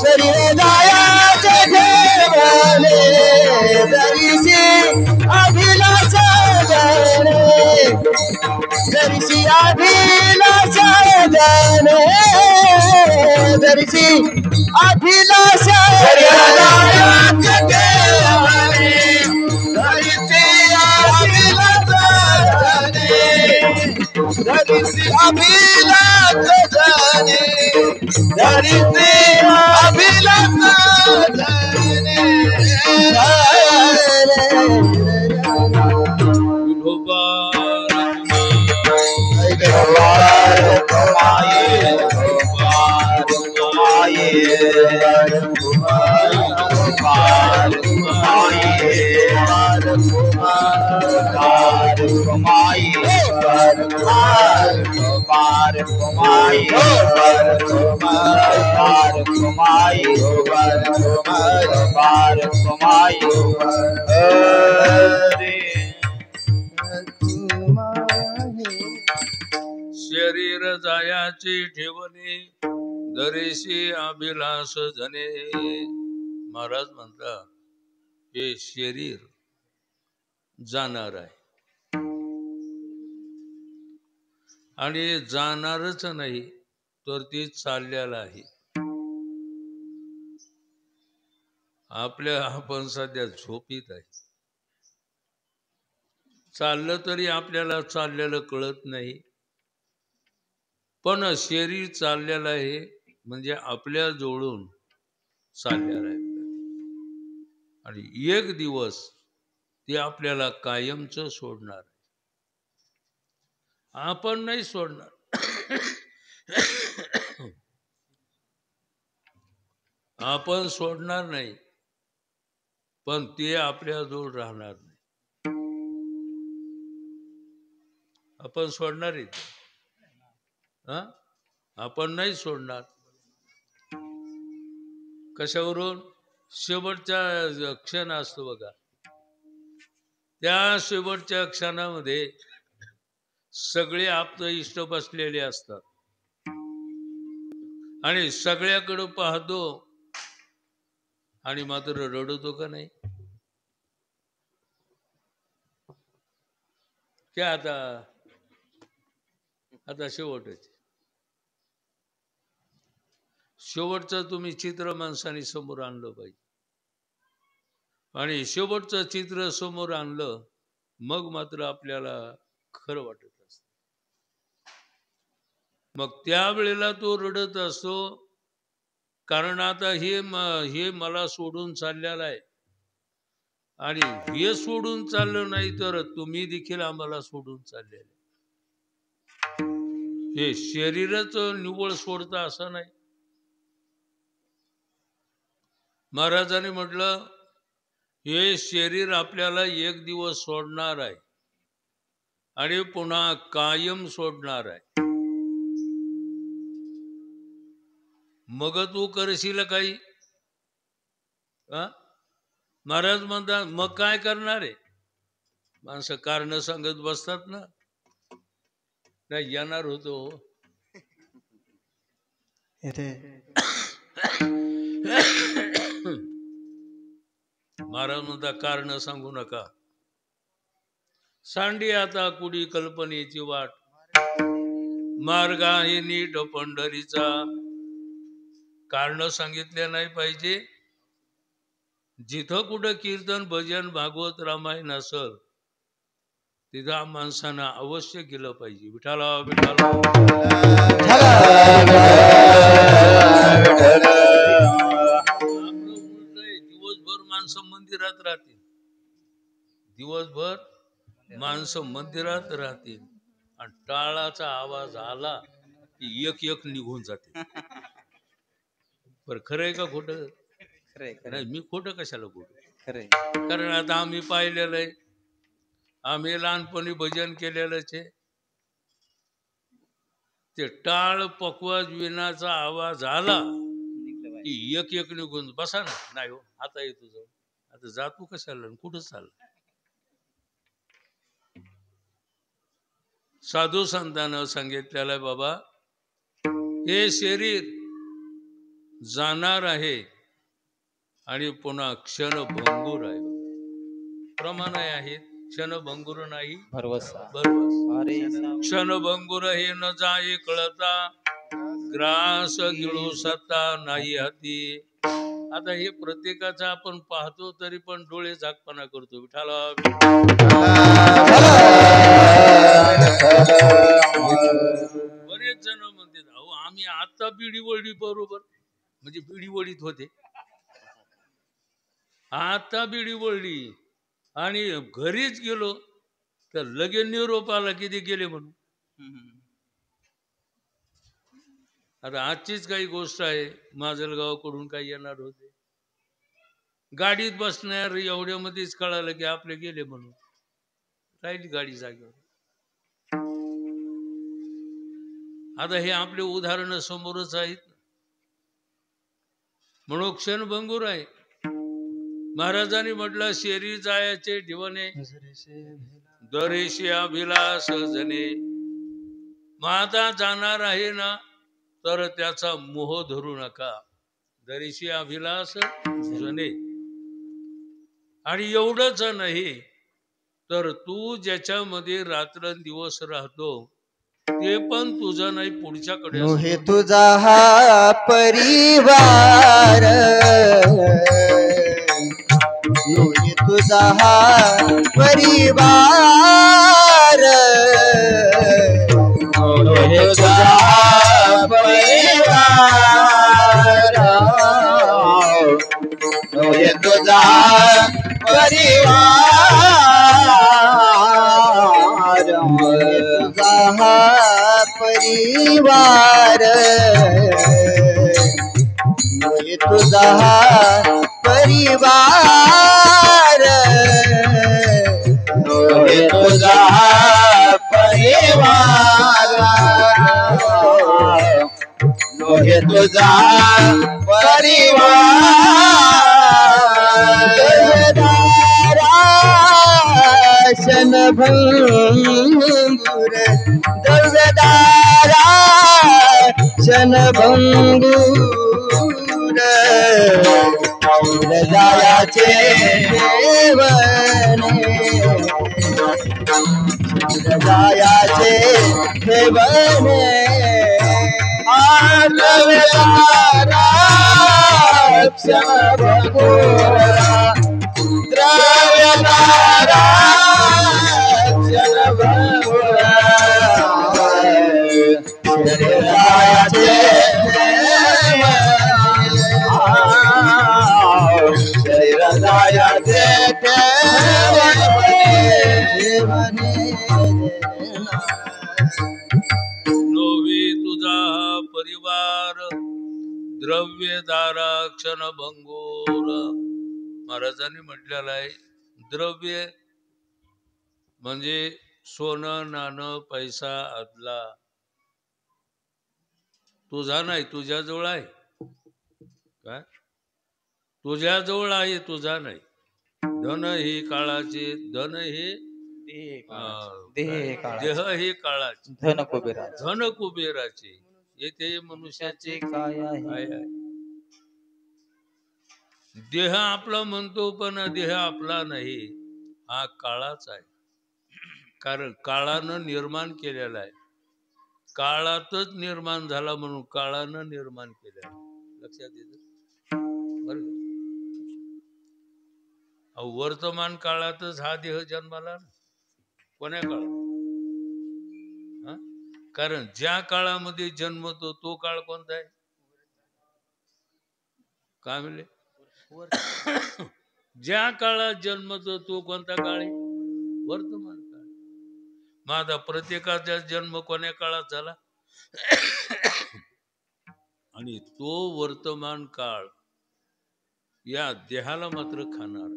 शरीर जायाचे ठेवणे, शरीर जायाचे ठेवणे, धरिसी अभिलाष धने, धरिसी अभिलाष धने, धरिसी अभिलाष जायाचे ठेवणे, धरिसी अभिलाष धने, धरिसी अभिलाष धने, धरिसी अभिलाष धने, शरीर जायाचे ठेवणे, धरिसी अभिलाष धने. महाराज म्हणतात हे शरीर जाणार आहे आणि जाणारच नाही तर ते चाललेलं आहे. आपण सध्या झोपीत आहे. चाललं तरी आपल्याला चाललेलं कळत नाही, पण शरीर चाललेलं आहे म्हणजे आपल्या जवळून चाललेलं आहे आणि एक दिवस ते आपल्याला कायमचं सोडणार. आपण नाही सोडणार. आपण सोडणार नाही. पण ते आपल्याजवळ राहणार नाही. आपण सोडणार आहे हा? आपण नाही सोडणार. कशावरून? शेवटचा क्षण असतो बघा, त्या शेवटच्या क्षणामध्ये सगळे आपलं इष्ट बसलेले असतात आणि सगळ्याकडं पाहतो आणि मात्र रडतो का नाही? क्या आता शेवटचं तुम्ही चित्र माणसाने समोर आणलं पाहिजे आणि शेवटचं चित्र समोर आणलं मग मात्र आपल्याला खरं वाटत असत. मग त्यावेळेला तो रडत असतो, कारण आता हे मला सोडून चाललेलं आहे आणि हे सोडून चाललं नाही तर तुम्ही देखील आम्हाला सोडून चाललेले. हे शरीरच निव्वळ सोडतं असं नाही. महाराजांनी म्हटलं हे शरीर आपल्याला एक दिवस सोडणार आहे आणि पुन्हा कायम सोडणार आहे. मग तू करशील काही? महाराज म्हणतात मग काय करणार आहे? माणसं कारण सांगत बसतात ना, नाही येणार होतो. महाराज म्हणतात कारण सांगू नका. सांडी आता कुडी कल्पनेची वाट, मार्ग आहे नीट पंढरीचा. कारण सांगितले नाही पाहिजे. जिथं कुठं कीर्तन भजन भागवत रामायण असल तिथं माणसानं अवश्य केलं पाहिजे. विठाला विठाला. दिवसभर माणसं मंदिरात राहतील, दिवसभर माणसं मंदिरात राहतील आणि टाळाचा आवाज आला की एक एक निघून जाते. बरं खरंय का खोटं? नाही, मी खोटं कशाला बोलू? खरंय. कारण आता आम्ही पाहिलेलं आहे, आम्ही लहानपणी भजन केलेलंच आहे. ते टाळ पकवाज विनाचा आवाज आला की एक एक निघून बसा ना. नाही हो, आता येतो जाऊ. आता जातो कशाला, कुठं चालला? साधू संतांना सांगितलेलं आहे बाबा हे शरीर जाणार आहे आणि पुन्हा क्षणभंगूर आहे. प्रमाण आहेत, क्षणभंगूर नाही क्षणभंगूर हे न जाई कळता, ग्रास गिळू सत्ता नाही हाती. आता हे प्रत्येकाचं आपण पाहतो तरी पण डोळे झाकपणा करतो. विठाला बरेच जण म्हणतात अहो आम्ही आता बिडी वळली बरोबर, म्हणजे बिडी वळीत होते, आता बिडी वळली आणि घरीच गेलो तर लगेच निरोप आला किती गेले म्हणून. आता आजचीच काही गोष्ट आहे, माजलगावकडून काही येणार होते, गाडीत बसणार एवढ्यामध्येच कळालं की आपले गेले म्हणून. राहिली गाडी जागेवर. आता हे आपले उदाहरण समोरच आहेत. म्हणून क्षणभंगूर आहे. महाराजांनी म्हटलं शरीर जायाचे ठिवणे, दरेशी अभिलाष जने. माझा जाणार आहे ना तर त्याचा मोह धरू नका. दरेशी अभिलाष जने. आणि एवढंच नाही तर तू ज्याच्यामध्ये रात्रंदिवस राहतो ते पण तुझं नाही, पुढच्याकडे. हे तुझा हा परिवार, हे तुझा हा परिवार, हे तुझा हा परिवार, हे तुझा परिवार, परिवार, तुझा परिवार. तुझा परिवार क्षणभंगुर द्रव्यदारा क्षणभंगुर जायाचे देवने जायाचे देवने द्रव्यदारा क्षणभंगुर द्रव्यदारा नोवी तुझा परिवार द्रव्यदारा क्षणभंगूर. महाराजांनी म्हटलेलं आहे द्रव्य म्हणजे सोनं नाणं पैसा आदला. तुझा नाही, तुझ्याजवळ आहे काय? तुझ्याजवळ आहे, तुझा नाही. धन ही काळाचे, धन हे देह हे काळाचे, धन कुबेराचे, धन कुबेराचे. येथे मनुष्याचे काय आहे? देह आपला म्हणतो पण देह आपला नाही, हा काळाच आहे. कारण काळानं निर्माण केलेला आहे, काळातच निर्माण झाला म्हणून काळानं निर्माण केलेला आहे. लक्षात येतं बरं. वर्तमान काळातच हा देह जन्माला ना. कोण्या काळात? कारण ज्या काळामध्ये जन्मतो तो काळ कोणता आहे? काय म्हणले? ज्या काळात जन्मतो तो कोणता काळ आहे? वर्तमान काळ. माझा प्रत्येकाचा जन्म कोण्या काळात झाला? आणि तो वर्तमान काळ या देहाला मात्र खाणार.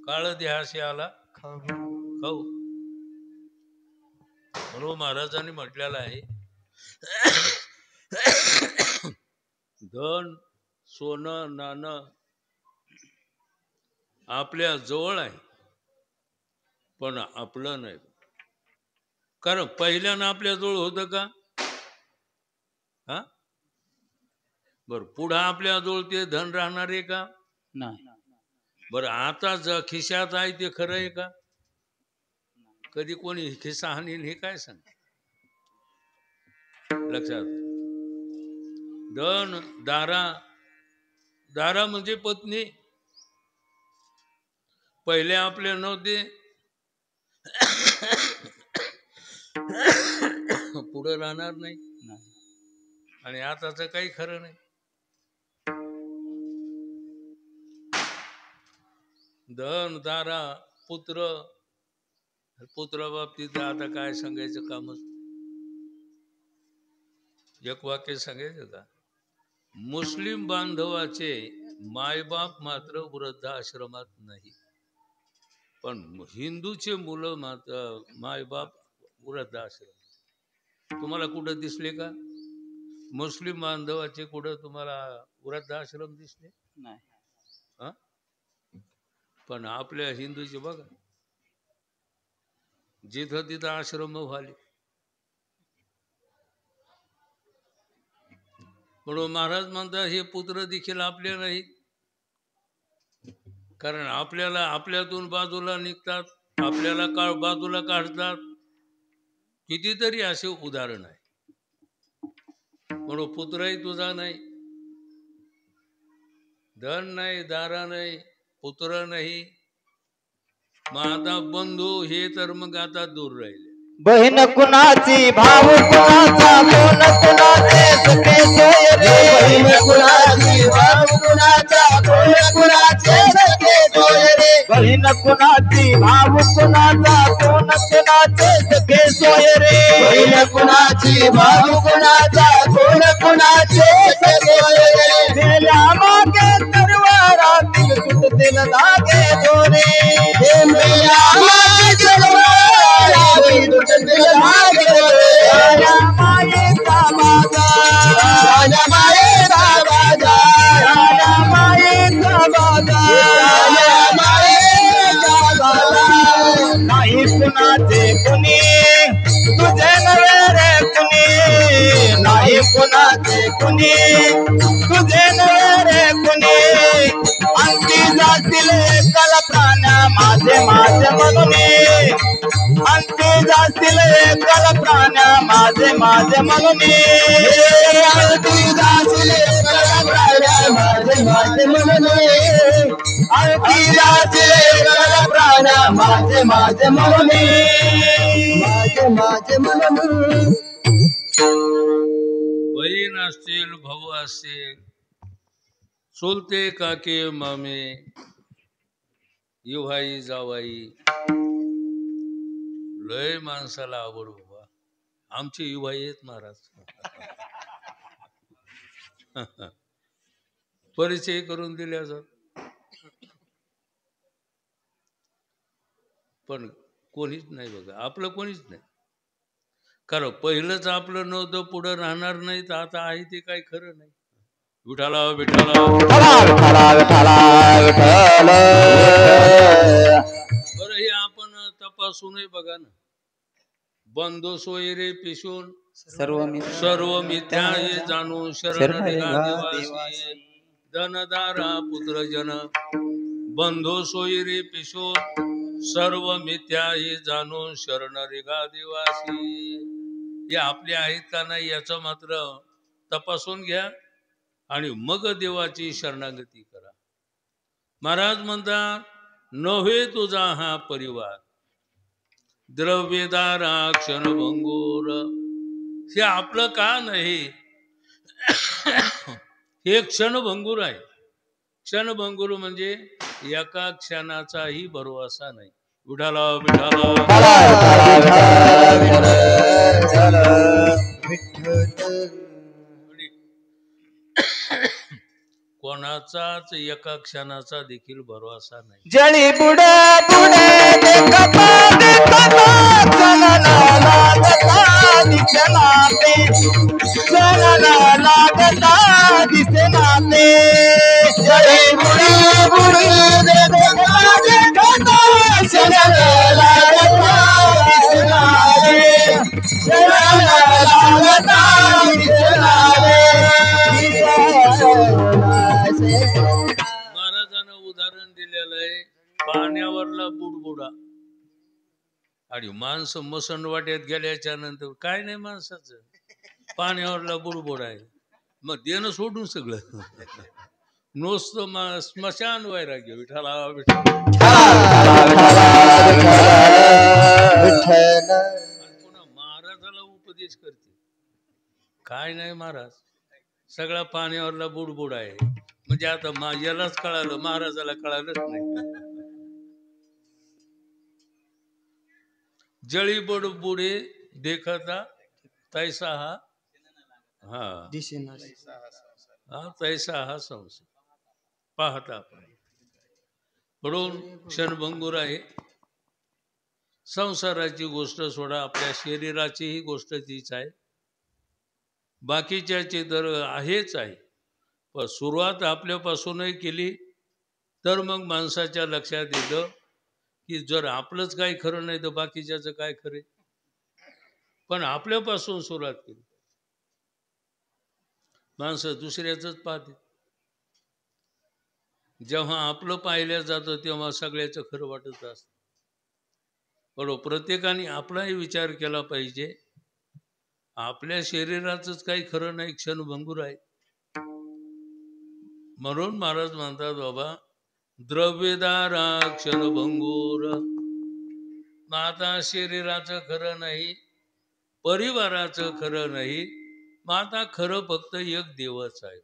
काळ देहाशी आला खाऊ. म्हणून महाराजांनी म्हटलेलं आहे धन सोनं नाणं आपल्या जवळ आहे पण आपलं नाही. कारण पहिल्यानं आपल्या जवळ होतं का? हा बरं, पुढं आपल्या जवळ ते धन राहणार आहे का? नाही. बरं, आता खिशात आहे ते खरं आहे का? कधी कोणी खिस्सा हाणीन हे काय सांग? लक्षात. धन दारा, दारा म्हणजे पत्नी. पहिले आपले नव्हते, पुढे राहणार नाही. आणि आताच काही खरं नाही. धन दारा पुत्र, पुत्रा बाबतीत आता काय सांगायचं कामच. एक वाक्य सांगायचं का? मुस्लिम बांधवाचे मायबाप मात्र वृद्धाश्रमात नाही, पण हिंदूचे मुलं मात्र मायबाप वृद्धाश्रम. तुम्हाला कुठं दिसले का? मुस्लिम बांधवाचे कुठं तुम्हाला वृद्धाश्रम दिसले? नाही. पण आपल्या हिंदूचे बघा जिथं तिथं आश्रम व्हाले. म्हणून महाराज म्हणतात हे पुत्र देखील आपले नाही. कारण आपल्याला आपल्यातून बाजूला निघतात, आपल्याला बाजूला काढतात. कितीतरी असे उदाहरण आहे. म्हणून पुत्रही तुझा नाही, धन नाही, दारा नाही, पुत्र नाही. मग आता बंधू हे तर मग आता दूर राहिले. बहीण कुणाची भाऊ कुणाचा कोण कुणाचे सखे सोयरे. बहीण कुणाची भाऊ कुणाचा कोण कुणाचे सखे सोयरे. बहीण कुणाची भाऊ कुणाचा कोण कुणाचे सखे सोयरे. बहीण कुणाची भाऊ कुणाचा कोण कुणाचे सखे सोयरे. मेल्या मागे तरवारातील तुटतील धागे दोरे. मेल्या मागे तरवारातील तुटतील धागे दोरे. राजा मायेचा माझा, राजा प्राण्या माझे माझे म्हणून अंती जातील एकल प्राण्या माझे माझे म्हणून अंती जातील एकल प्राण्या माझे माझे म्हणून अंती जातील एकल प्राण्या माझे माझे म्हणून माझे म्हणून बहीण असतील भाऊ असतील चुलते काके मामे युवाई जावाई लय माणसाला आवड बाबा आमचे युवाई आहेत महाराज परिचय करून दिल्या जात पण कोणीच नाही बघा आपलं कोणीच नाही कारण पहिलंच आपलं नव्हतं पुढं राहणार नाही तर आता आहे ते काही खरं नाही विठाला विठाला बरं हे आपण तपासूनही बघा ना बंधू सोयरे पिशून सर्व मिथ्या हे जाणून शरण निवासी धनदारा पुत्रजन बंधू सोयरे पिशून सर्व मिथ्या हे जाणून शरण रेगा देवासी हे आपले आहेत का नाही याचं मात्र तपासून घ्या आणि मग देवाची शरणागती करा महाराज म्हणतात नव्हे तुझा हा परिवार द्रव्यदारा क्षणभंगूर हे आपलं का नाही हे क्षणभंगूर आहे क्षणभंगूर म्हणजे एका क्षणाचाही भरवसा नाही विठाला विठाला कोणाचाच एका क्षणाचा देखील भरवसा नाही जळी बुडे बुडे देखता देखता चलना लागता दिसना ते चलना लागता दिसना ते जळी बुडे बुडे देखता देखता चलना लागता दिसना ते चलना लागता दिसना ते महाराजांना उदाहरण दिलेलं आहे पाण्यावरला बुडबुडा आणि माणसं मसणवाट्यात गेल्याच्या नंतर काय नाही माणसाचं पाण्यावरला बुडबुडा आहे मग देणं सोडून सगळं नुसतं स्मशान वैराग्य विठाला पुन्हा महाराजाला उपदेश करते काय नाही महाराज सगळा पाण्यावरला बुडबुड आहे म्हणजे आता यालाच कळालं महाराजाला कळालंच नाही जळी बुडबुडे देखता तैसा हा तैसा हा संसार पाहता आपण म्हणून क्षणभंगूर आहे संसाराची गोष्ट सोडा आपल्या शरीराचीही गोष्ट तीच आहे बाकीच्याची तर आहेच आहे पण सुरुवात आपल्यापासूनही केली तर मग माणसाच्या लक्षात येतं की जर आपलंच काही खरं नाही तर बाकीच्याचं काय खरे पण आपल्यापासून सुरुवात केली माणसं दुसऱ्याचंच पाहते जेव्हा आपलं पाहिलं जातं तेव्हा सगळ्याचं खरं वाटत असतं बरोबर प्रत्येकाने आपलाही विचार केला पाहिजे आपल्या शरीराचंच काही खरं नाही क्षणभंगूर आहे म्हणून महाराज म्हणतात बाबा द्रव्यदारा क्षणभंगूर माता शरीराचं खरं नाही परिवाराचं खरं नाही माता खरं फक्त एक देवच आहे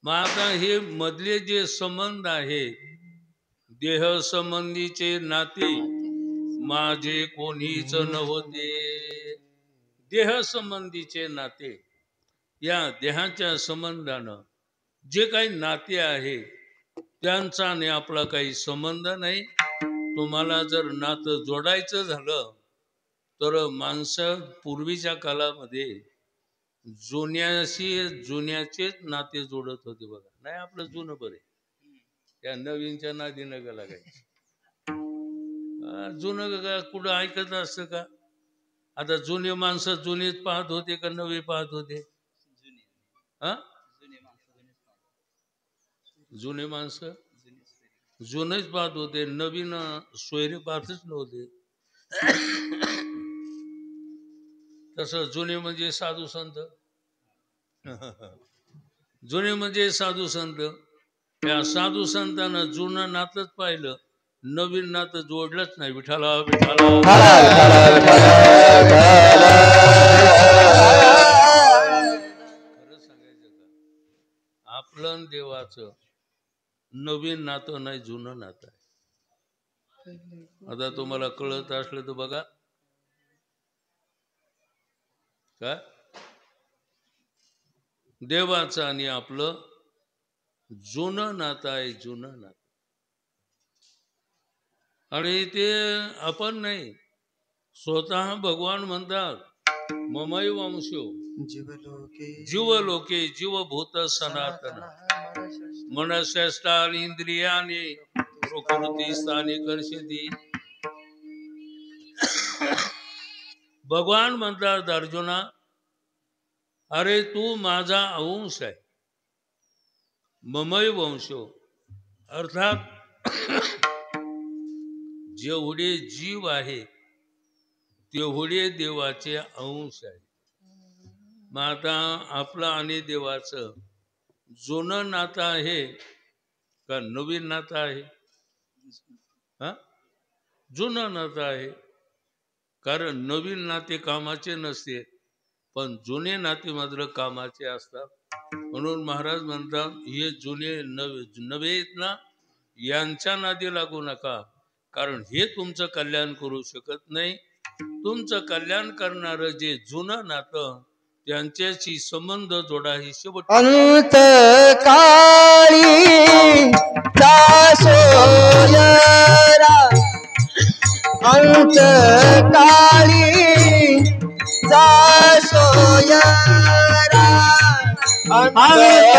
माता हे मधले जे संबंध आहे देह संबंधीचे नाते माझे कोणीच नव्हते देह संबंधीचे नाते या देहाच्या संबंधानं जे काही नाते आहे त्यांचा आणि आपला काही संबंध नाही तुम्हाला जर नातं जोडायचं झालं तर माणसं पूर्वीच्या काळामध्ये जुन्याचेच नाते जोडत होते बघा नाही आपलं जुनं बरे त्या नवीनच्या नादीनं गेला काही जुनं कुठं ऐकत असतं का आता जुने माणसं जुनेच पाहत होते का नवे पाहत होते हा जुने माणसं जुनेच पाहत होते, नवीन सोयरे पाहतच नव्हते. तसं जुने म्हणजे साधू संत, जुने म्हणजे साधू संत. या साधू संतांना जुनं नातच पाहिलं, नवीन नातं जोडलंच नाही. विठाला विठाला खरं सांगायचं का, आपलं देवाचं नवीन नातं नाही, जुनं नातं आहे. आता तुम्हाला कळत असलं तर बघा, काय देवाचं आणि आपलं जुनं नातं आहे, जुनं नातं. आणि ते आपण नाही, स्वतः भगवान म्हणतात, ममई वंशो जीवलोके जीवभूत सनातन मनश्रेष्ठानि इंद्रियानि प्रकृती स्थानी कर्षती. भगवान म्हणतात अर्जुना, अरे तू माझा अंश आहे. ममई वंशो अर्थात जेवढे जीव आहे तेवढे देवाचे अंश आहे. मग आता आपलं आणि देवाचं जुनं नातं आहे का नवीन नातं आहे? जुनं नातं आहे. कारण नवीन नाते कामाचे नसते, पण जुने नाते मात्र कामाचे असतात. म्हणून महाराज म्हणतात, हे जुने नवे आहेत ना, यांच्या नादी लागू नका, कारण हे तुमचं कल्याण करू शकत नाही. तुमचं कल्याण करणारं जे जुनं नातं, त्यांच्याशी संबंध जोडा. ही शेवट अंत काळी सोयरा, अंत काळी सोयरा, अंत